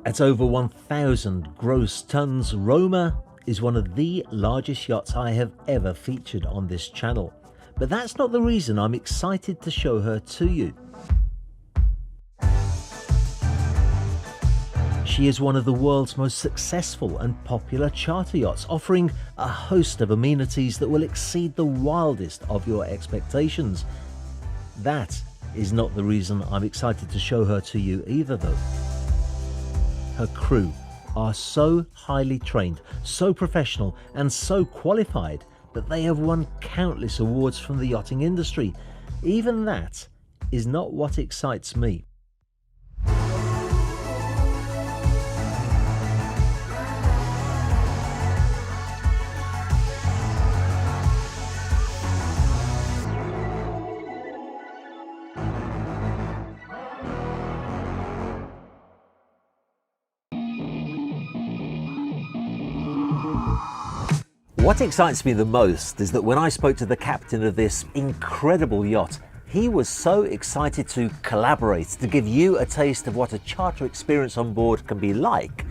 At over 1,000 gross tons, Roma is one of the largest yachts I have ever featured on this channel. But that's not the reason I'm excited to show her to you. She is one of the world's most successful and popular charter yachts, offering a host of amenities that will exceed the wildest of your expectations. That is not the reason I'm excited to show her to you either, though. Her crew are so highly trained, so professional and so qualified that they have won countless awards from the yachting industry. Even that is not what excites me. What excites me the most is that when I spoke to the captain of this incredible yacht, he was so excited to collaborate, to give you a taste of what a charter experience on board can be like,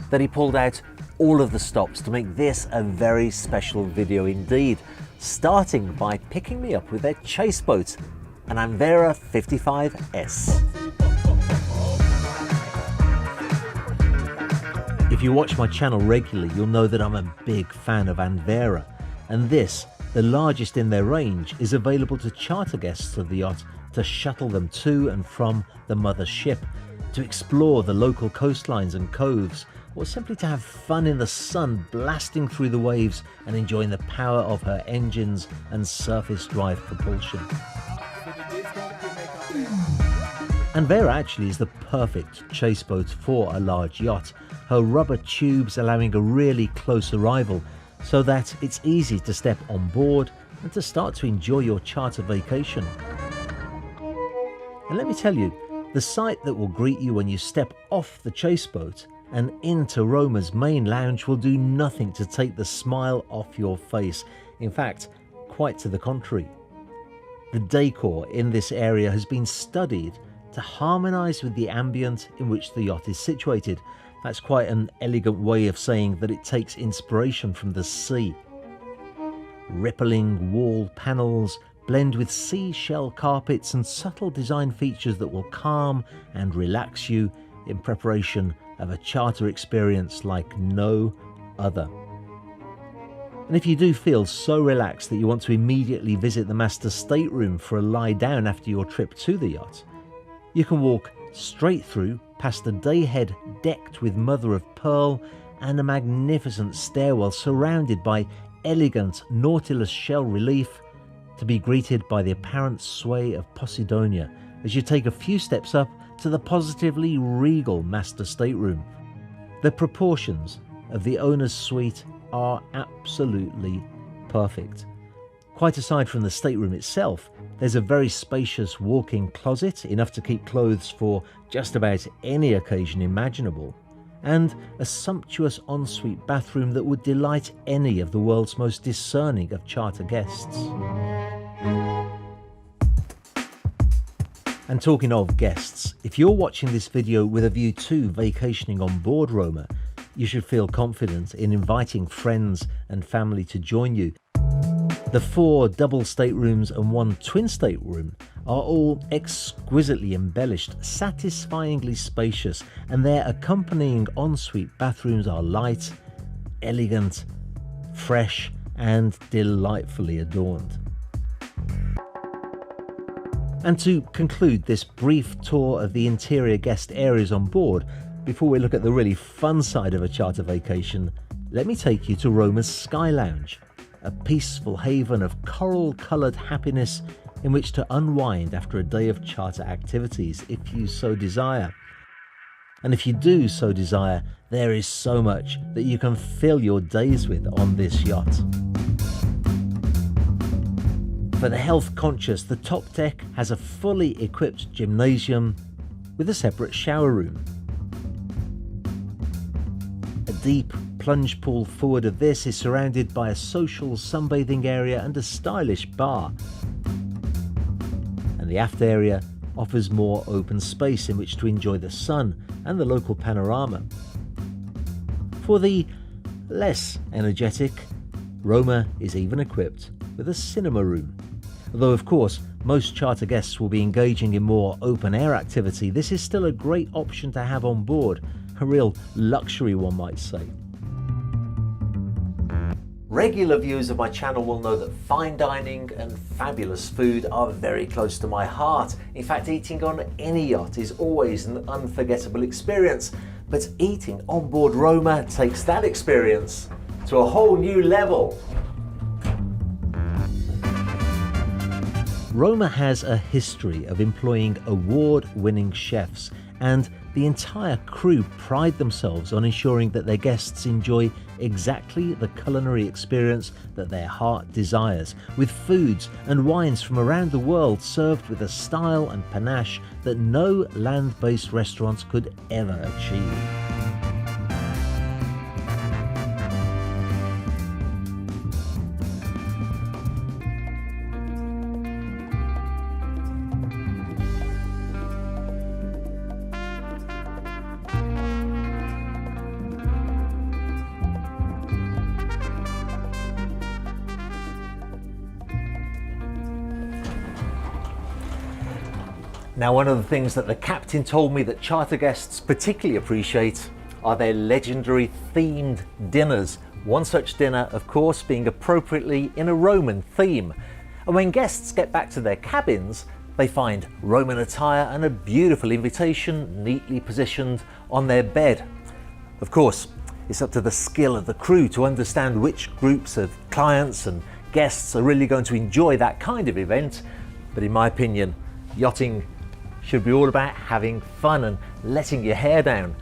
that he pulled out all of the stops to make this a very special video indeed, starting by picking me up with their chase boat, an Anvera 55S. If you watch my channel regularly, you'll know that I'm a big fan of Anvera, and this, the largest in their range, is available to charter guests of the yacht to shuttle them to and from the mother ship, to explore the local coastlines and coves, or simply to have fun in the sun blasting through the waves and enjoying the power of her engines and surface drive propulsion. Anvera actually is the perfect chase boat for a large yacht, her rubber tubes allowing a really close arrival so that it's easy to step on board and to start to enjoy your charter vacation. And let me tell you, the sight that will greet you when you step off the chase boat and into Roma's main lounge will do nothing to take the smile off your face. In fact, quite to the contrary. The decor in this area has been studied to harmonise with the ambient in which the yacht is situated. That's quite an elegant way of saying that it takes inspiration from the sea. Rippling wall panels blend with seashell carpets and subtle design features that will calm and relax you in preparation of a charter experience like no other. And if you do feel so relaxed that you want to immediately visit the master stateroom for a lie down after your trip to the yacht, you can walk straight through past a dayhead decked with mother of pearl and a magnificent stairwell surrounded by elegant Nautilus shell relief, to be greeted by the apparent sway of Posidonia as you take a few steps up to the positively regal master stateroom. The proportions of the owner's suite are absolutely perfect. Quite aside from the stateroom itself, there's a very spacious walk-in closet, enough to keep clothes for just about any occasion imaginable, and a sumptuous ensuite bathroom that would delight any of the world's most discerning of charter guests. And talking of guests, if you're watching this video with a view to vacationing on board Roma, you should feel confident in inviting friends and family to join you. The 4 double staterooms and 1 twin stateroom are all exquisitely embellished, satisfyingly spacious, and their accompanying ensuite bathrooms are light, elegant, fresh, and delightfully adorned. And to conclude this brief tour of the interior guest areas on board, before we look at the really fun side of a charter vacation, let me take you to Roma's Sky Lounge, a peaceful haven of coral-coloured happiness in which to unwind after a day of charter activities, if you so desire. And if you do so desire, there is so much that you can fill your days with on this yacht. For the health conscious, the top deck has a fully equipped gymnasium with a separate shower room. A deep plunge pool forward of this is surrounded by a social sunbathing area and a stylish bar. And the aft area offers more open space in which to enjoy the sun and the local panorama. For the less energetic, Roma is even equipped with a cinema room. Although of course most charter guests will be engaging in more open-air activity, this is still a great option to have on board, a real luxury one might say. Regular viewers of my channel will know that fine dining and fabulous food are very close to my heart. In fact, eating on any yacht is always an unforgettable experience, but eating on board Roma takes that experience to a whole new level. Roma has a history of employing award-winning chefs, and the entire crew pride themselves on ensuring that their guests enjoy exactly the culinary experience that their heart desires, with foods and wines from around the world served with a style and panache that no land-based restaurants could ever achieve. Now, one of the things that the captain told me that charter guests particularly appreciate are their legendary themed dinners. One such dinner, of course, being appropriately in a Roman theme. And when guests get back to their cabins, they find Roman attire and a beautiful invitation neatly positioned on their bed. Of course, it's up to the skill of the crew to understand which groups of clients and guests are really going to enjoy that kind of event. But in my opinion, yachting should be all about having fun and letting your hair down.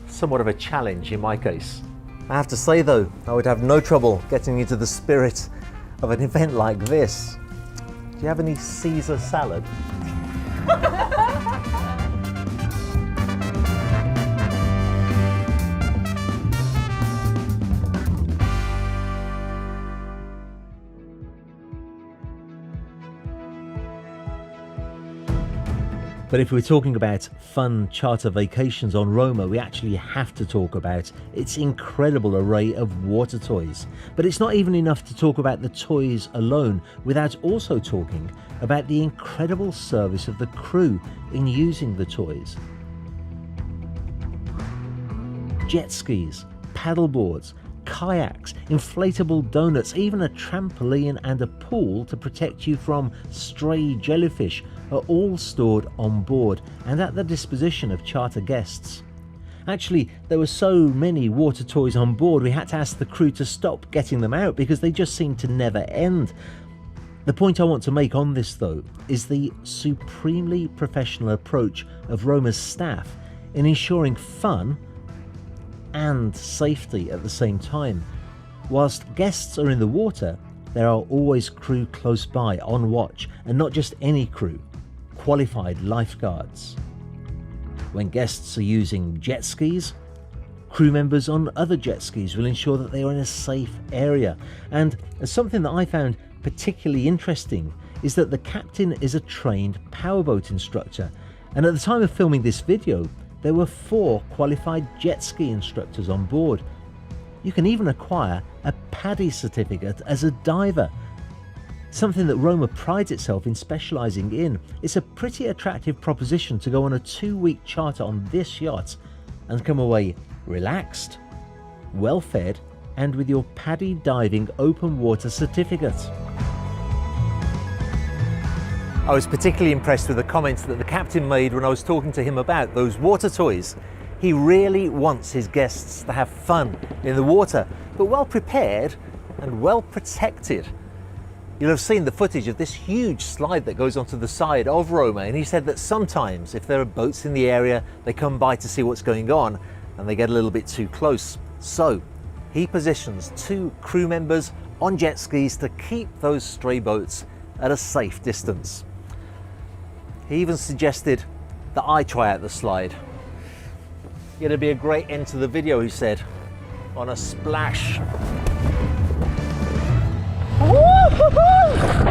Somewhat of a challenge in my case. I have to say though, I would have no trouble getting into the spirit of an event like this. Do you have any Caesar salad? But if we're talking about fun charter vacations on Roma, we actually have to talk about its incredible array of water toys. But it's not even enough to talk about the toys alone without also talking about the incredible service of the crew in using the toys. Jet skis, paddle boards, kayaks, inflatable donuts, even a trampoline and a pool to protect you from stray jellyfish are all stored on board and at the disposition of charter guests. Actually, there were so many water toys on board we had to ask the crew to stop getting them out because they just seemed to never end. The point I want to make on this though is the supremely professional approach of Roma's staff in ensuring fun and safety at the same time. Whilst guests are in the water, there are always crew close by on watch, and not just any crew, qualified lifeguards. When guests are using jet skis, crew members on other jet skis will ensure that they are in a safe area. And something that I found particularly interesting is that the captain is a trained powerboat instructor, and at the time of filming this video there were 4 qualified jet ski instructors on board. You can even acquire a PADI certificate as a diver, something that Roma prides itself in specialising in. It's a pretty attractive proposition to go on a 2-week charter on this yacht and come away relaxed, well fed, and with your PADI diving open water certificate. I was particularly impressed with the comments that the captain made when I was talking to him about those water toys. He really wants his guests to have fun in the water, but well prepared and well protected. You'll have seen the footage of this huge slide that goes onto the side of Roma, and he said that sometimes if there are boats in the area, they come by to see what's going on and they get a little bit too close. So he positions 2 crew members on jet skis to keep those stray boats at a safe distance. He even suggested that I try out the slide. It'd be a great end to the video, he said, on a splash. Woo-hoo-hoo!